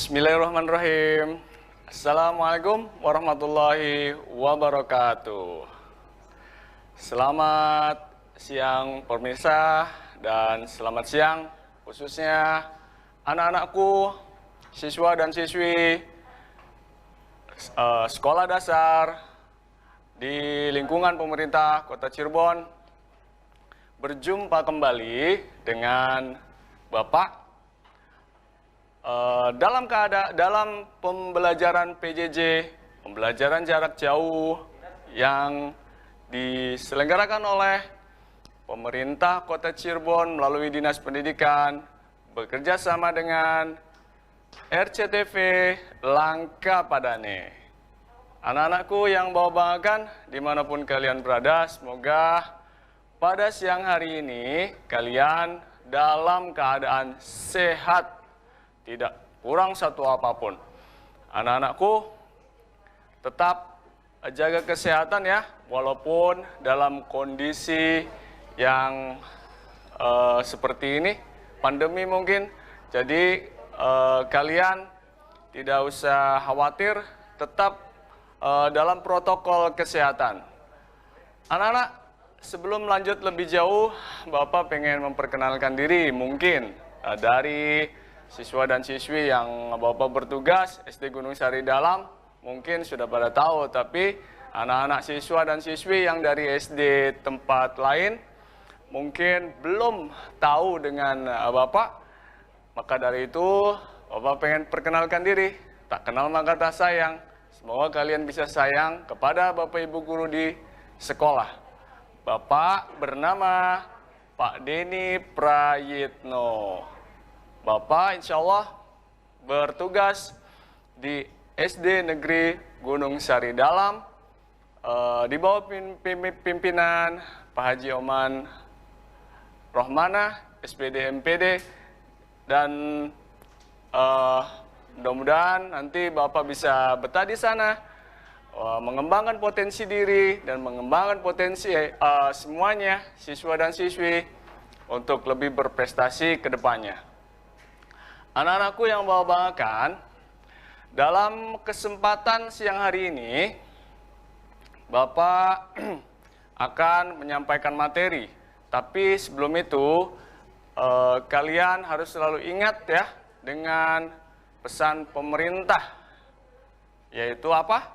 Bismillahirrahmanirrahim. Assalamualaikum warahmatullahi wabarakatuh. Selamat siang pemirsa dan selamat siang khususnya anak-anakku, siswa dan siswi sekolah dasar di lingkungan pemerintah Kota Cirebon. Berjumpa kembali dengan Bapak dalam pembelajaran PJJ, pembelajaran jarak jauh yang diselenggarakan oleh pemerintah Kota Cirebon melalui Dinas Pendidikan bekerja sama dengan RCTV Langka Padane. Anak-anakku yang bawa banggakan dimanapun kalian berada, semoga pada siang hari ini kalian dalam keadaan sehat, tidak kurang satu apapun. Anak-anakku, tetap jaga kesehatan ya, walaupun dalam kondisi yang seperti ini, pandemi mungkin. Jadi kalian tidak usah khawatir, tetap dalam protokol kesehatan. Anak-anak, sebelum lanjut lebih jauh, Bapak pengen memperkenalkan diri mungkin dari siswa dan siswi yang Bapak bertugas SD Gunung Sari Dalam mungkin sudah pada tahu, tapi anak-anak siswa dan siswi yang dari SD tempat lain mungkin belum tahu dengan Bapak. Maka dari itu Bapak pengen perkenalkan diri. Tak kenal maka tak sayang. Semoga kalian bisa sayang kepada Bapak Ibu guru di sekolah. Bapak bernama Pak Denny Prayitno. Bapak insya Allah bertugas di SD Negeri Gunung Sari Dalam di bawah pimpinan Pak Haji Oman Rohmana, SPD MPD, dan mudah-mudahan nanti Bapak bisa betah di sana, mengembangkan potensi diri dan mengembangkan potensi semuanya, siswa dan siswi, untuk lebih berprestasi ke depannya. Anak-anakku yang bawa banggakan, dalam kesempatan siang hari ini, Bapak akan menyampaikan materi. Tapi sebelum itu, kalian harus selalu ingat ya, dengan pesan pemerintah. Yaitu apa?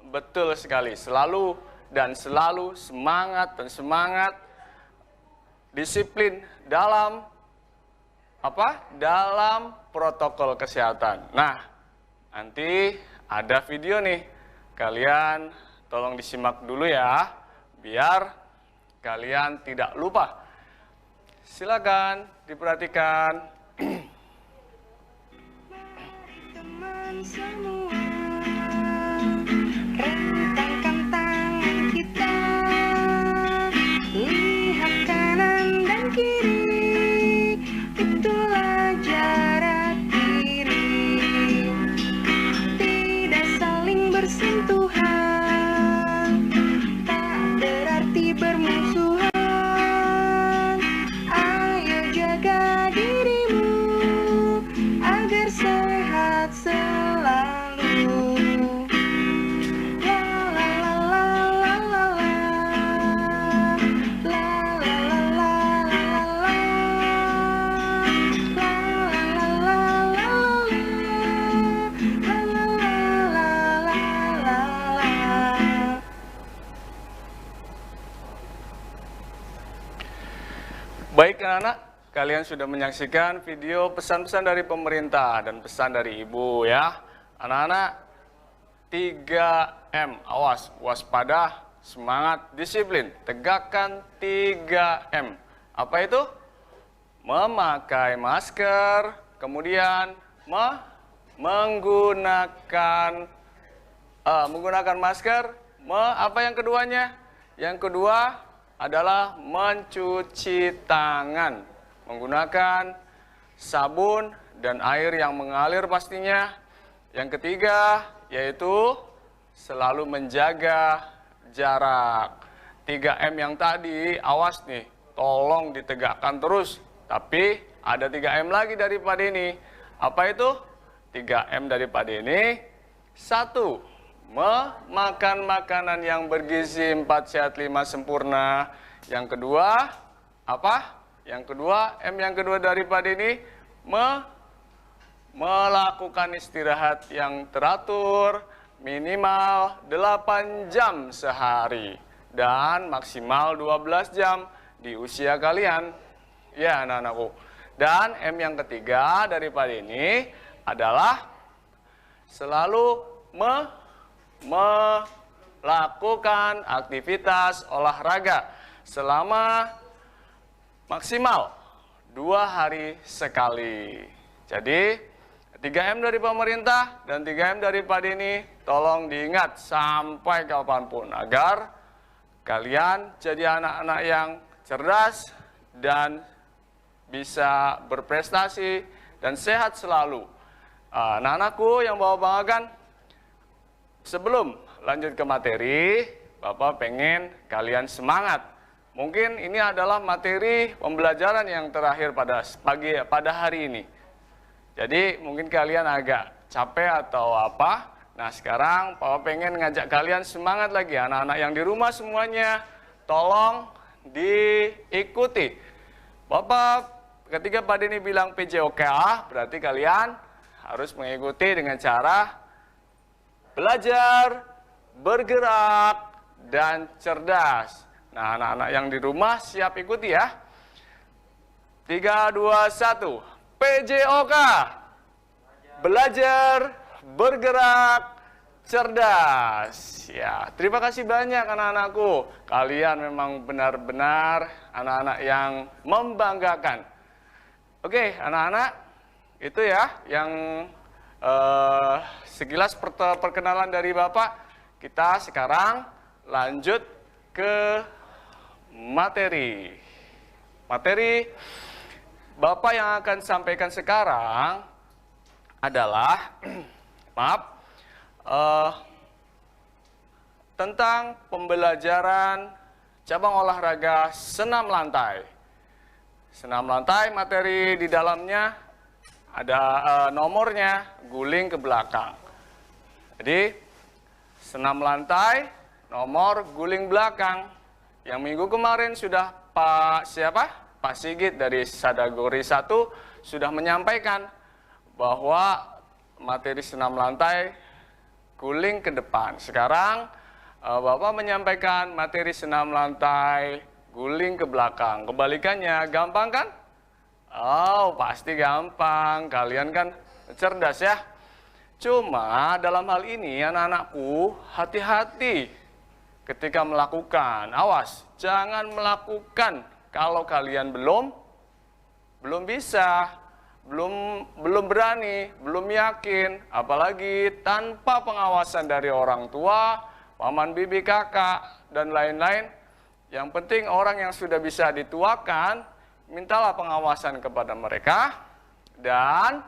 Betul sekali, selalu dan selalu semangat dan semangat, disiplin dalam dalam protokol kesehatan. Nah, nanti ada video nih. Kalian tolong disimak dulu ya, biar kalian tidak lupa. Silakan diperhatikan. Teman semua, rentangkan tangan kita, lihat kanan dan kiri, itulah jarak diri, tidak saling bersentuhan, tak berarti bermusuhan. Ayo jaga dirimu agar sehat selalu. La la la la la la la, la la la la la la, la la la la la, la la. Baik anak-anak, kalian sudah menyaksikan video pesan-pesan dari pemerintah dan pesan dari ibu ya. Anak-anak, 3M, awas, waspada, semangat, disiplin, tegakkan 3M. Apa itu? Memakai masker, kemudian menggunakan masker, apa yang keduanya? Yang kedua adalah mencuci tangan menggunakan sabun dan air yang mengalir pastinya. Yang ketiga yaitu selalu menjaga jarak. 3M yang tadi, awas nih, tolong ditegakkan terus. Tapi ada 3M lagi dari Pak Denny. Apa itu? 3M daripada ini. 1. Memakan makanan yang bergizi, 4 sehat 5 sempurna. Yang kedua, apa? Yang kedua, M yang kedua daripada ini, melakukan istirahat yang teratur, minimal 8 jam sehari dan maksimal 12 jam di usia kalian. Ya, anak-anakku. Dan M yang ketiga daripada ini adalah selalu melakukan aktivitas olahraga selama maksimal 2 hari sekali. Jadi 3M dari pemerintah dan 3M daripada ini tolong diingat sampai kapanpun agar kalian jadi anak-anak yang cerdas dan bisa berprestasi dan sehat selalu. Anak-anakku yang bawa banggakan, sebelum lanjut ke materi, Bapak pengen kalian semangat. Mungkin ini adalah materi pembelajaran yang terakhir pada hari ini. Jadi mungkin kalian agak capek atau apa. Nah sekarang Papa pengen ngajak kalian semangat lagi. Anak-anak yang di rumah semuanya tolong diikuti. Bapak ketika pada ini bilang PJOK, berarti kalian harus mengikuti dengan cara belajar, bergerak, dan cerdas. Nah anak-anak yang di rumah siap ikuti ya. 3, 2, 1. PJOK. Belajar, bergerak, cerdas. Ya, terima kasih banyak anak-anakku. Kalian memang benar-benar anak-anak yang membanggakan. Oke, anak-anak, itu ya yang sekilas perkenalan dari Bapak. Kita sekarang lanjut ke materi. Materi Bapak yang akan sampaikan sekarang adalah tentang pembelajaran cabang olahraga senam lantai. Senam lantai materi di dalamnya ada nomornya, guling ke belakang. Jadi senam lantai, nomor guling belakang. Yang minggu kemarin sudah Pak Sigit dari Sadagori 1 sudah menyampaikan bahwa materi senam lantai guling ke depan. Sekarang Bapak menyampaikan materi senam lantai guling ke belakang. Kebalikannya, gampang kan? Oh, pasti gampang. Kalian kan cerdas ya. Cuma dalam hal ini anak-anakku hati-hati ketika melakukan. Awas, jangan melakukan kalau kalian belum bisa, belum berani, belum yakin, apalagi tanpa pengawasan dari orang tua, paman bibi kakak dan lain-lain. Yang penting orang yang sudah bisa dituakan, mintalah pengawasan kepada mereka dan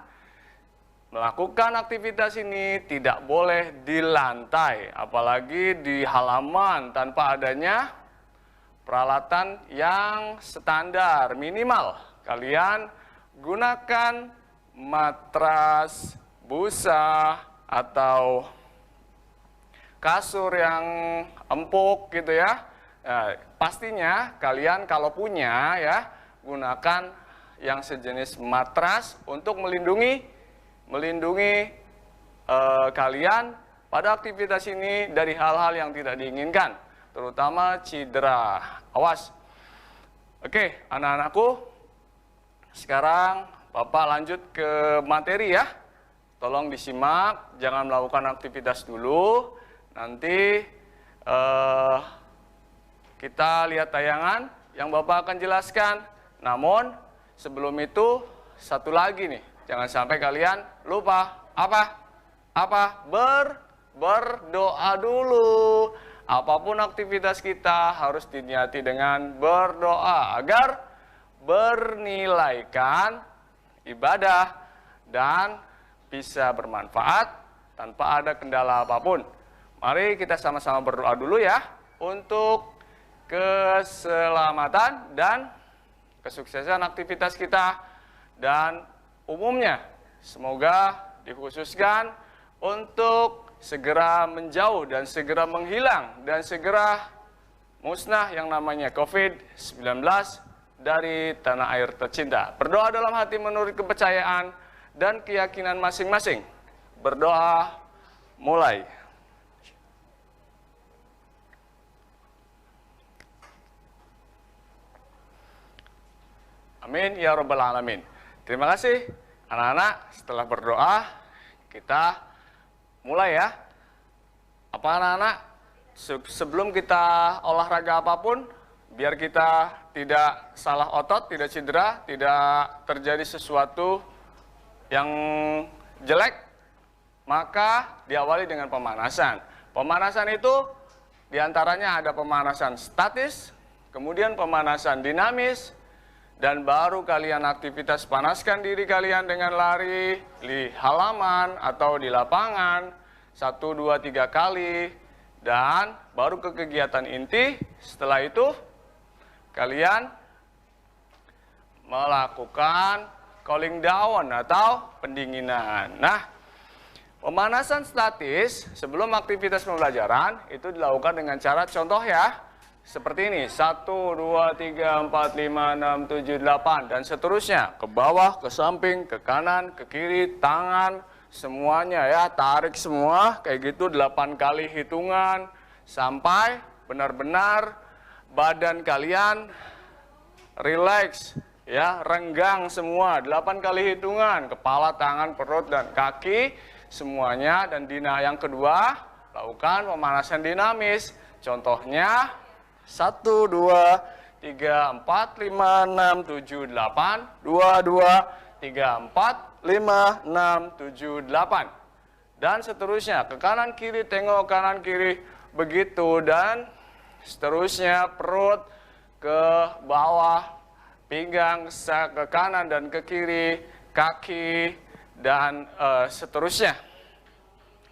melakukan aktivitas ini tidak boleh di lantai, apalagi di halaman tanpa adanya peralatan yang standar minimal. Kalian gunakan matras, busa, atau kasur yang empuk gitu ya. Nah, pastinya kalian kalau punya ya, gunakan yang sejenis matras untuk melindungi kalian pada aktivitas ini dari hal-hal yang tidak diinginkan, terutama cedera. Awas. Oke, anak-anakku, sekarang Bapak lanjut ke materi ya. Tolong disimak, jangan melakukan aktivitas dulu. Nanti kita lihat tayangan yang Bapak akan jelaskan. Namun sebelum itu satu lagi nih, jangan sampai kalian lupa berdoa dulu. Apapun aktivitas kita harus diniati dengan berdoa agar bernilaikan ibadah dan bisa bermanfaat tanpa ada kendala apapun. Mari kita sama-sama berdoa dulu ya untuk keselamatan dan kesuksesan aktivitas kita dan umumnya. Semoga dikhususkan untuk segera menjauh dan segera menghilang dan segera musnah yang namanya COVID-19 dari tanah air tercinta. Berdoa dalam hati menurut kepercayaan dan keyakinan masing-masing. Berdoa mulai. Amin ya rabbal alamin. Terima kasih anak-anak. Setelah berdoa, kita mulai ya. Apa anak-anak? Sebelum kita olahraga apapun, biar kita tidak salah otot, tidak cedera, tidak terjadi sesuatu yang jelek, maka diawali dengan pemanasan. Pemanasan itu diantaranya ada pemanasan statis, kemudian pemanasan dinamis, dan baru kalian aktivitas panaskan diri kalian dengan lari di halaman atau di lapangan 1, 2, 3 kali, dan baru ke kegiatan inti. Setelah itu kalian melakukan cooling down atau pendinginan. Nah, pemanasan statis sebelum aktivitas pembelajaran itu dilakukan dengan cara contoh ya. Seperti ini, 1, 2, 3, 4, 5, 6, 7, 8, dan seterusnya. Ke bawah, ke samping, ke kanan, ke kiri, tangan, semuanya ya. Tarik semua, kayak gitu 8 kali hitungan. Sampai benar-benar badan kalian rileks, ya, renggang semua. 8 kali hitungan, kepala, tangan, perut, dan kaki, semuanya. Dan yang kedua, lakukan pemanasan dinamis. Contohnya, 1, 2, 3, 4, 5, 6, 7, 8, 2, 3, 4, 5, 6, 7, 8. Dan seterusnya, ke kanan kiri, tengok kanan kiri, begitu. Dan seterusnya, perut ke bawah, pinggang ke kanan dan ke kiri, kaki, dan seterusnya.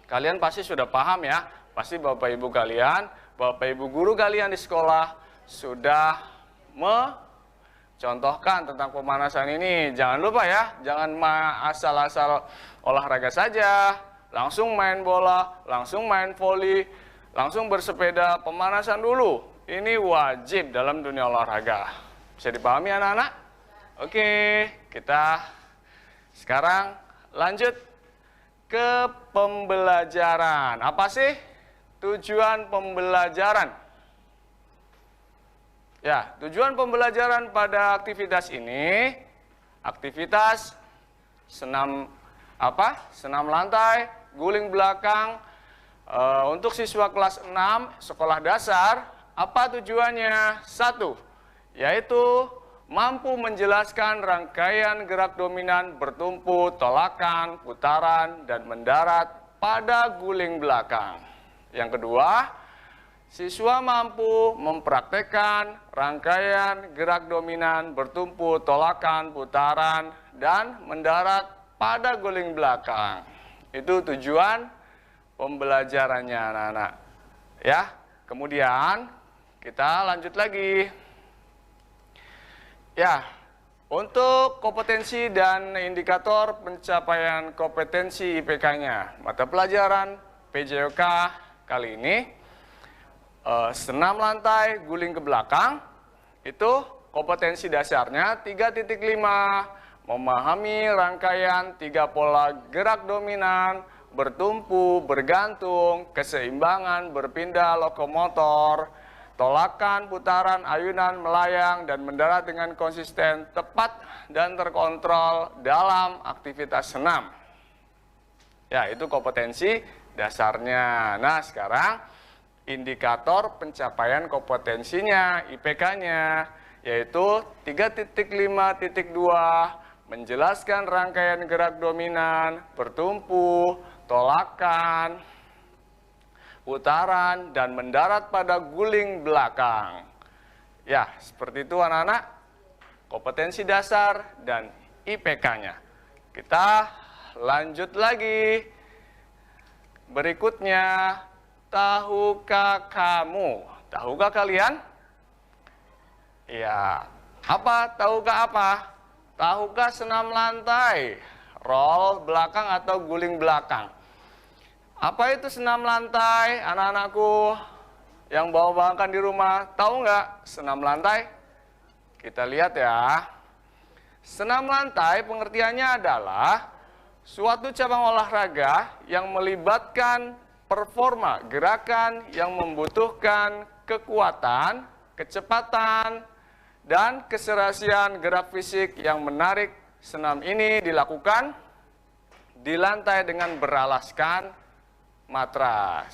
Kalian pasti sudah paham ya, pasti Bapak Ibu kalian, Bapak Ibu guru kalian di sekolah sudah mencontohkan tentang pemanasan ini. Jangan lupa ya, jangan asal-asal olahraga saja, langsung main bola, langsung main voli, langsung bersepeda. Pemanasan dulu, ini wajib dalam dunia olahraga. Bisa dipahami anak-anak? Oke, kita sekarang lanjut ke pembelajaran. Apa sih tujuan pembelajaran? Ya, tujuan pembelajaran pada aktivitas ini, aktivitas senam senam lantai, guling belakang. Untuk siswa kelas 6 sekolah dasar, apa tujuannya? 1, yaitu mampu menjelaskan rangkaian gerak dominan bertumpu, tolakan, putaran, dan mendarat pada guling belakang. Yang kedua, siswa mampu mempraktekkan rangkaian gerak dominan bertumpu, tolakan, putaran, dan mendarat pada guling belakang. Itu tujuan pembelajarannya anak-anak. Ya, kemudian kita lanjut lagi. Ya, untuk kompetensi dan indikator pencapaian kompetensi IPK-nya, mata pelajaran PJOK kali ini, senam lantai, guling ke belakang, itu kompetensi dasarnya 3.5, memahami rangkaian 3 pola gerak dominan, bertumpu, bergantung, keseimbangan, berpindah, lokomotor, tolakan, putaran, ayunan, melayang, dan mendarat dengan konsisten, tepat, dan terkontrol dalam aktivitas senam. Ya, itu kompetensi dasarnya. Nah, sekarang indikator pencapaian kompetensinya, IPK-nya, yaitu 3.5.2, menjelaskan rangkaian gerak dominan, bertumpu, tolakan, putaran, dan mendarat pada guling belakang. Ya, seperti itu anak-anak, kompetensi dasar dan IPK-nya. Kita lanjut lagi. Berikutnya, tahukah kamu? Tahukah kalian? Ya, tahukah apa? Tahukah senam lantai, roll belakang atau guling belakang. Apa itu senam lantai, anak-anakku yang bawa-bawakan di rumah? Tahu nggak senam lantai? Kita lihat ya. Senam lantai pengertiannya adalah suatu cabang olahraga yang melibatkan performa gerakan yang membutuhkan kekuatan, kecepatan, dan keserasian gerak fisik yang menarik. Senam ini dilakukan di lantai dengan beralaskan matras.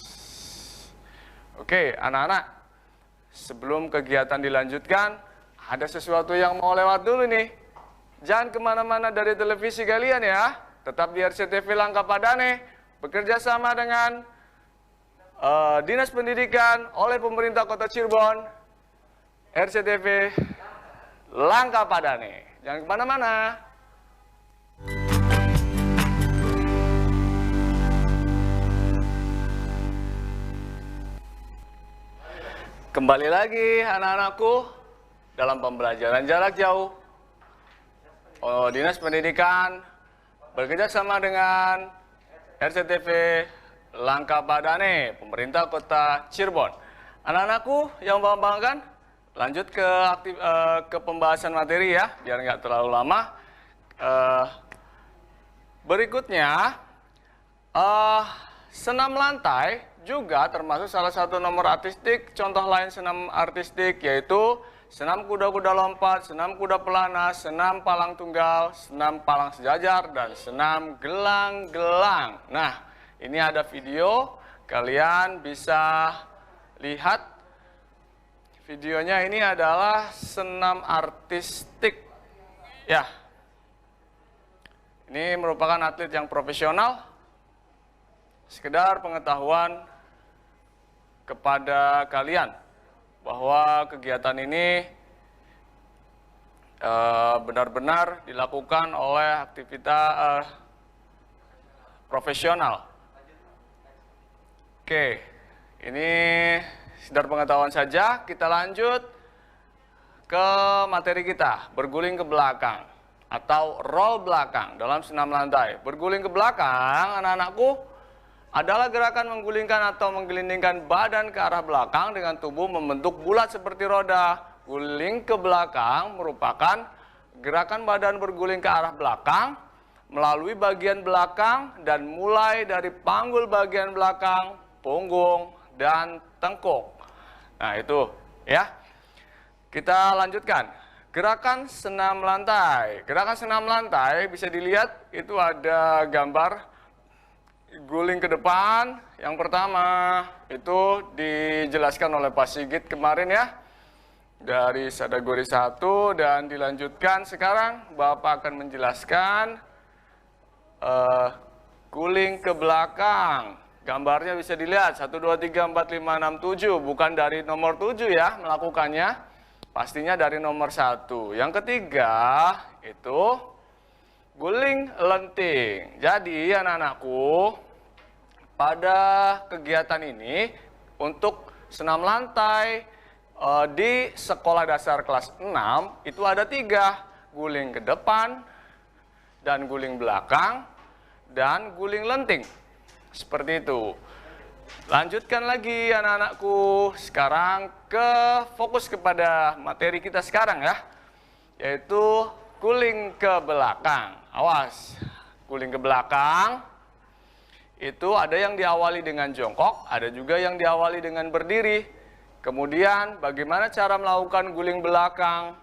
Oke, anak-anak, sebelum kegiatan dilanjutkan, ada sesuatu yang mau lewat dulu nih. Jangan kemana-mana dari televisi kalian ya. Tetap di RCTV Langkah Padane, bekerja sama dengan Dinas Pendidikan oleh pemerintah Kota Cirebon, RCTV Langkah Padane. Jangan kemana-mana. Kembali lagi anak-anakku dalam pembelajaran jarak jauh. Dinas Pendidikan bekerja sama dengan RCTV Langkah Padane, pemerintah Kota Cirebon. Anak-anakku yang banggakan, lanjut ke pembahasan materi ya, biar nggak terlalu lama. Berikutnya, senam lantai juga termasuk salah satu nomor artistik. Contoh lain senam artistik yaitu senam kuda-kuda lompat, senam kuda pelana, senam palang tunggal, senam palang sejajar, dan senam gelang-gelang. Nah, ini ada video, kalian bisa lihat videonya. Ini adalah senam artistik. Ya, ini merupakan atlet yang profesional. Sekedar pengetahuan kepada kalian bahwa kegiatan ini benar-benar dilakukan oleh aktivitas profesional. Oke, ini sekedar pengetahuan saja. Kita lanjut ke materi kita, berguling ke belakang atau roll belakang dalam senam lantai. Berguling ke belakang, anak-anakku, adalah gerakan menggulingkan atau menggelindingkan badan ke arah belakang dengan tubuh membentuk bulat seperti roda. Guling ke belakang merupakan gerakan badan berguling ke arah belakang melalui bagian belakang dan mulai dari panggul bagian belakang, punggung, dan tengkuk. Nah, itu ya. Kita lanjutkan. Gerakan senam lantai. Gerakan senam lantai bisa dilihat, itu ada gambar guling ke depan. Yang pertama itu dijelaskan oleh Pak Sigit kemarin ya, dari kategori 1, dan dilanjutkan sekarang Bapak akan menjelaskan guling ke belakang. Gambarnya bisa dilihat 1, 2, 3, 4, 5, 6, 7. Bukan dari nomor 7 ya melakukannya, pastinya dari nomor 1. Yang ketiga itu guling lenting. Jadi anak-anakku, pada kegiatan ini untuk senam lantai di sekolah dasar kelas 6 itu ada 3, guling ke depan dan guling belakang dan guling lenting. Seperti itu. Lanjutkan lagi anak-anakku, sekarang fokus kepada materi kita sekarang ya, yaitu guling ke belakang. Awas, guling ke belakang itu ada yang diawali dengan jongkok, ada juga yang diawali dengan berdiri. Kemudian bagaimana cara melakukan guling belakang?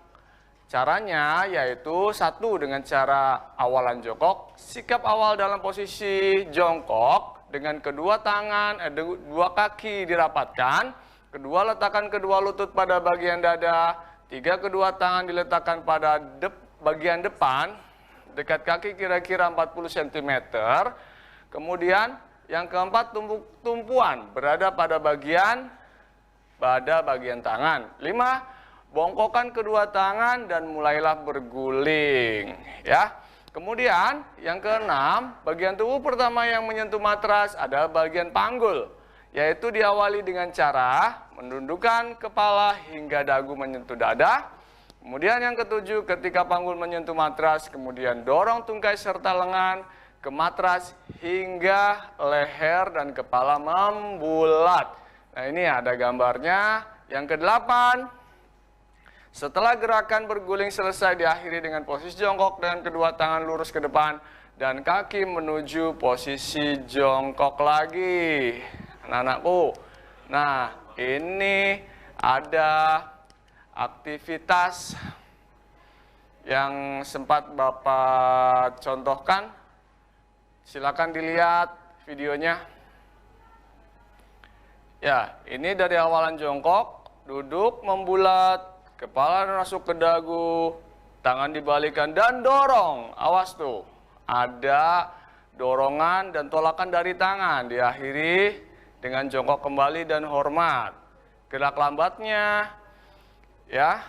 Caranya yaitu 1 dengan cara awalan jongkok, sikap awal dalam posisi jongkok dengan kedua tangan, dua kaki dirapatkan, kedua letakkan kedua lutut pada bagian dada, 3 kedua tangan diletakkan pada bagian depan, dekat kaki kira-kira 40 cm. Kemudian yang keempat, tumpuan berada pada bagian tangan. 5, bongkokkan kedua tangan dan mulailah berguling ya. Kemudian yang keenam, bagian tubuh pertama yang menyentuh matras adalah bagian panggul, yaitu diawali dengan cara menundukkan kepala hingga dagu menyentuh dada. Kemudian yang ketujuh, ketika panggul menyentuh matras, kemudian dorong tungkai serta lengan ke matras hingga leher dan kepala membulat. Nah, ini ada gambarnya. Yang kedelapan, setelah gerakan berguling selesai diakhiri dengan posisi jongkok dengan kedua tangan lurus ke depan dan kaki menuju posisi jongkok lagi. Anak-anakku, nah ini ada aktivitas yang sempat Bapak contohkan. Silakan dilihat videonya. Ya, ini dari awalan jongkok, duduk membulat, kepala masuk ke dagu, tangan dibalikan dan dorong. Awas tuh, ada dorongan dan tolakan dari tangan. Diakhiri dengan jongkok kembali dan hormat. Gerak lambatnya, ya,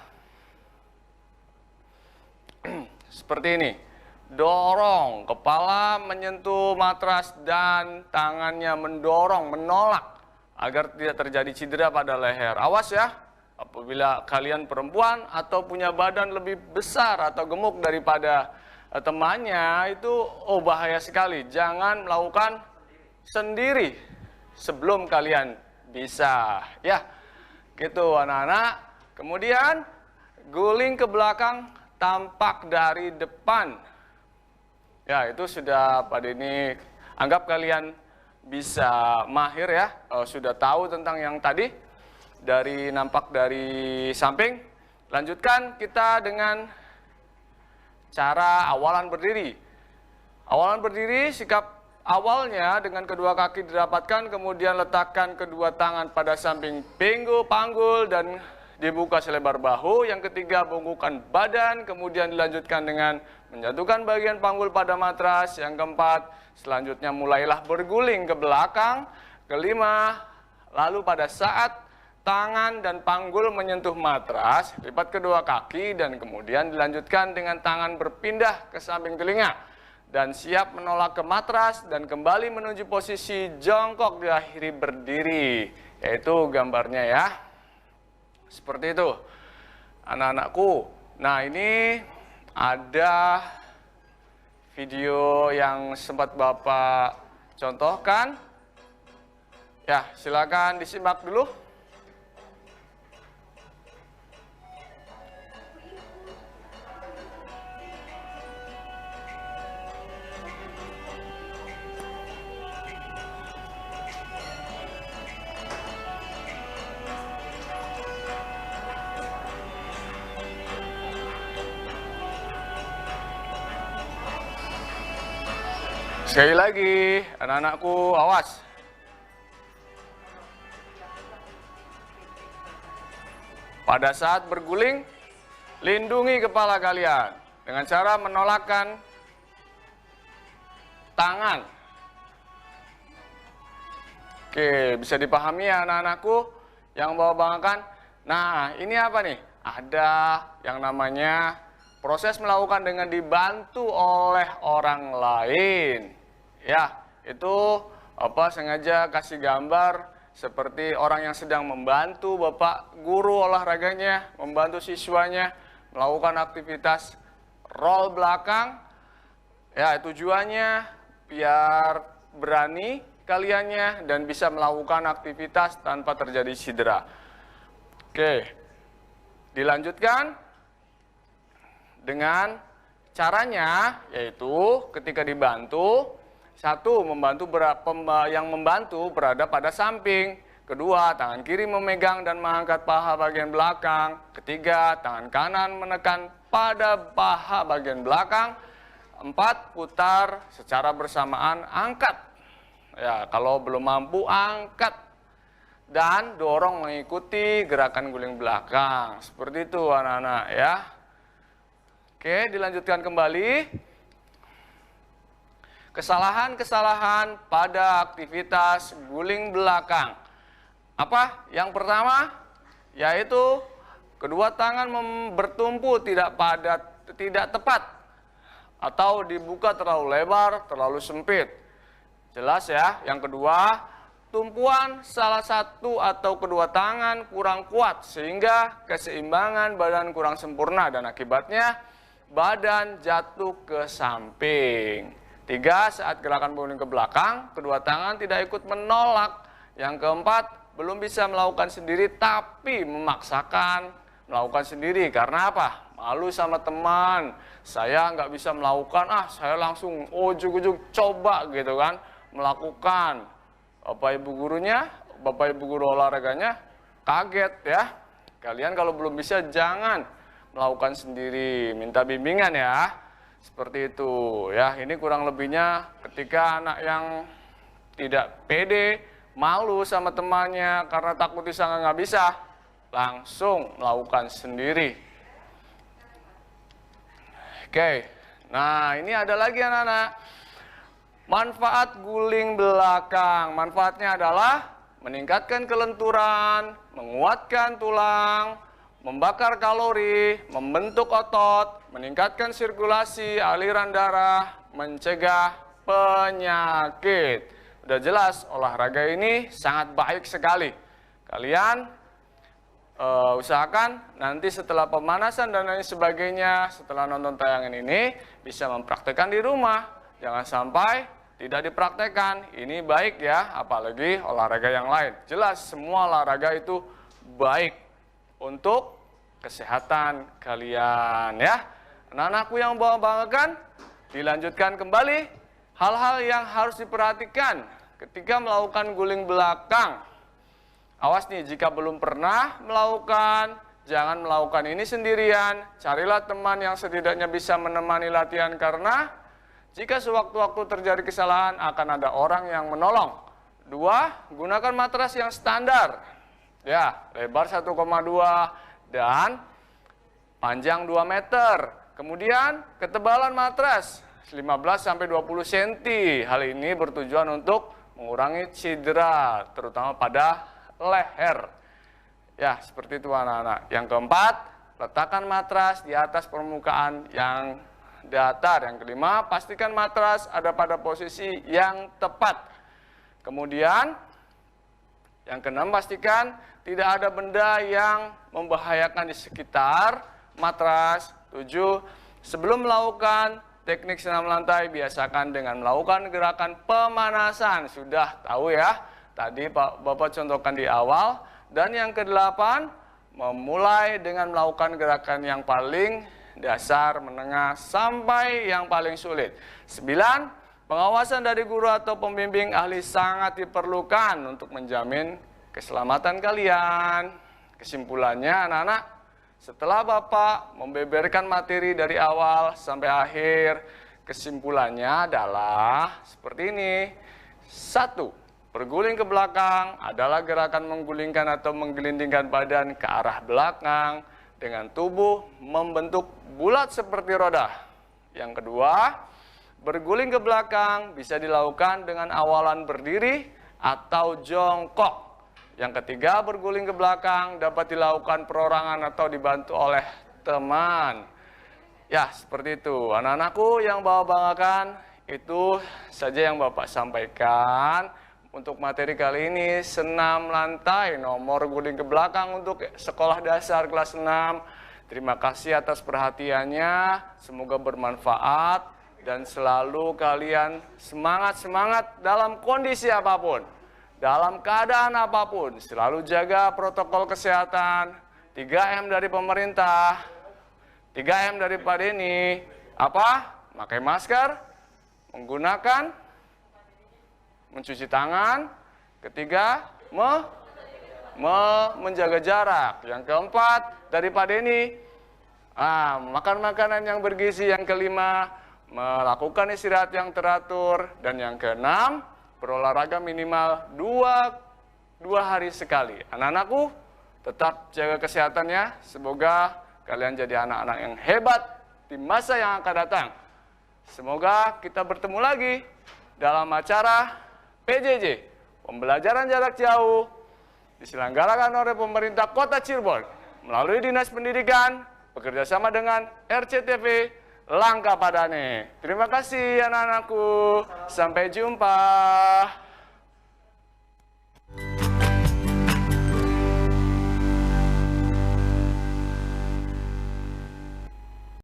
seperti ini. Dorong, kepala menyentuh matras dan tangannya mendorong, menolak agar tidak terjadi cedera pada leher. Awas ya, apabila kalian perempuan atau punya badan lebih besar atau gemuk daripada temannya, itu bahaya sekali. Jangan melakukan sendiri sebelum kalian bisa. Ya, gitu anak-anak. Kemudian guling ke belakang, tampak dari depan. Ya, itu sudah pada ini anggap kalian bisa mahir ya, sudah tahu tentang yang tadi dari nampak dari samping. Lanjutkan kita dengan cara awalan berdiri. Awalan berdiri, sikap awalnya dengan kedua kaki dirapatkan, kemudian letakkan kedua tangan pada samping pinggul panggul dan dibuka selebar bahu. Yang ketiga, bungkukkan badan, kemudian dilanjutkan dengan menjatuhkan bagian panggul pada matras. Yang keempat, selanjutnya mulailah berguling ke belakang. Kelima, lalu pada saat tangan dan panggul menyentuh matras, lipat kedua kaki dan kemudian dilanjutkan dengan tangan berpindah ke samping telinga dan siap menolak ke matras dan kembali menuju posisi jongkok diakhiri berdiri. Yaitu gambarnya ya. Seperti itu, anak-anakku. Nah, ini ada video yang sempat Bapak contohkan. Ya, silakan disimak dulu. Sekali lagi, anak-anakku, awas. Pada saat berguling, lindungi kepala kalian dengan cara menolakkan tangan. Oke, bisa dipahami ya anak-anakku yang bawa banggakan. Nah, ini apa nih? Ada yang namanya proses melakukan dengan dibantu oleh orang lain. Ya, itu sengaja kasih gambar seperti orang yang sedang membantu Bapak guru olahraganya, membantu siswanya melakukan aktivitas roll belakang. Ya, tujuannya biar berani kaliannya dan bisa melakukan aktivitas tanpa terjadi cedera. Oke, dilanjutkan dengan caranya, yaitu ketika dibantu, satu, yang membantu berada pada samping. Kedua, tangan kiri memegang dan mengangkat paha bagian belakang. Ketiga, tangan kanan menekan pada paha bagian belakang. Empat, putar secara bersamaan, angkat. Ya, kalau belum mampu, angkat. Dan dorong mengikuti gerakan guling belakang. Seperti itu anak-anak ya. Oke, dilanjutkan kembali. Kesalahan-kesalahan pada aktivitas guling belakang. Apa? Yang pertama, yaitu kedua tangan bertumpu tidak tepat atau dibuka terlalu lebar, terlalu sempit. Jelas ya. Yang kedua, tumpuan salah satu atau kedua tangan kurang kuat sehingga keseimbangan badan kurang sempurna dan akibatnya badan jatuh ke samping. 3. Saat gerakan guling ke belakang, kedua tangan tidak ikut menolak. Yang keempat, belum bisa melakukan sendiri tapi memaksakan melakukan sendiri. Karena apa? Malu sama teman. Saya nggak bisa melakukan, saya langsung ujug-ujug coba gitu kan, melakukan. Bapak ibu gurunya, bapak ibu guru olahraganya kaget ya. Kalian kalau belum bisa jangan melakukan sendiri, minta bimbingan ya. Seperti itu ya. Ini kurang lebihnya ketika anak yang tidak pede, malu sama temannya karena takut disangka nggak bisa, langsung melakukan sendiri. Oke, nah ini ada lagi anak-anak. Manfaat guling belakang. Manfaatnya adalah meningkatkan kelenturan, menguatkan tulang, membakar kalori, membentuk otot, meningkatkan sirkulasi, aliran darah, mencegah penyakit. Udah jelas, olahraga ini sangat baik sekali. Kalian usahakan nanti setelah pemanasan dan lain sebagainya, setelah nonton tayangan ini, bisa mempraktekkan di rumah. Jangan sampai tidak dipraktekkan. Ini baik ya, apalagi olahraga yang lain. Jelas, semua olahraga itu baik untuk kesehatan kalian ya. Anak-anakku yang banggakan, dilanjutkan kembali hal-hal yang harus diperhatikan ketika melakukan guling belakang. Awas nih, jika belum pernah melakukan, jangan melakukan ini sendirian. Carilah teman yang setidaknya bisa menemani latihan karena jika sewaktu-waktu terjadi kesalahan akan ada orang yang menolong. 2. Gunakan matras yang standar. Ya, lebar 1,2 dan panjang 2 meter. Kemudian ketebalan matras 15-20 cm. Hal ini bertujuan untuk mengurangi cedera, terutama pada leher. Ya, seperti itu anak-anak. Yang keempat, letakkan matras di atas permukaan yang datar. Yang kelima, pastikan matras ada pada posisi yang tepat. Kemudian, yang keenam, pastikan tidak ada benda yang membahayakan di sekitar matras. 7. Sebelum melakukan teknik senam lantai, biasakan dengan melakukan gerakan pemanasan. Sudah tahu ya, tadi Bapak contohkan di awal. Dan yang ke-8, memulai dengan melakukan gerakan yang paling dasar, menengah, sampai yang paling sulit. 9. Pengawasan dari guru atau pembimbing ahli sangat diperlukan untuk menjamin keselamatan kalian. Kesimpulannya anak-anak, setelah Bapak membeberkan materi dari awal sampai akhir, kesimpulannya adalah seperti ini. 1. Berguling ke belakang adalah gerakan menggulingkan atau menggelindingkan badan ke arah belakang dengan tubuh membentuk bulat seperti roda. Yang kedua, berguling ke belakang bisa dilakukan dengan awalan berdiri atau jongkok. Yang ketiga, berguling ke belakang dapat dilakukan perorangan atau dibantu oleh teman. Ya, seperti itu. Anak-anakku yang Bapak banggakan, itu saja yang Bapak sampaikan. Untuk materi kali ini, senam lantai, nomor guling ke belakang untuk sekolah dasar kelas 6. Terima kasih atas perhatiannya, semoga bermanfaat dan selalu kalian semangat-semangat dalam kondisi apapun, dalam keadaan apapun. Selalu jaga protokol kesehatan, 3M dari pemerintah, 3M dari Pak Denny. Apa? Pakai masker, menggunakan, mencuci tangan. Ketiga, menjaga jarak. Yang keempat, dari Pak Denny, makan makanan yang bergizi. Yang kelima, melakukan istirahat yang teratur. Dan yang keenam, berolahraga minimal 2 hari sekali. Anak-anakku, tetap jaga kesehatannya. Semoga kalian jadi anak-anak yang hebat di masa yang akan datang. Semoga kita bertemu lagi dalam acara PJJ, pembelajaran jarak jauh, diselenggarakan oleh pemerintah Kota Cirebon melalui Dinas Pendidikan bekerjasama dengan RCTV Langkapadane. Terima kasih anak-anakku, sampai jumpa.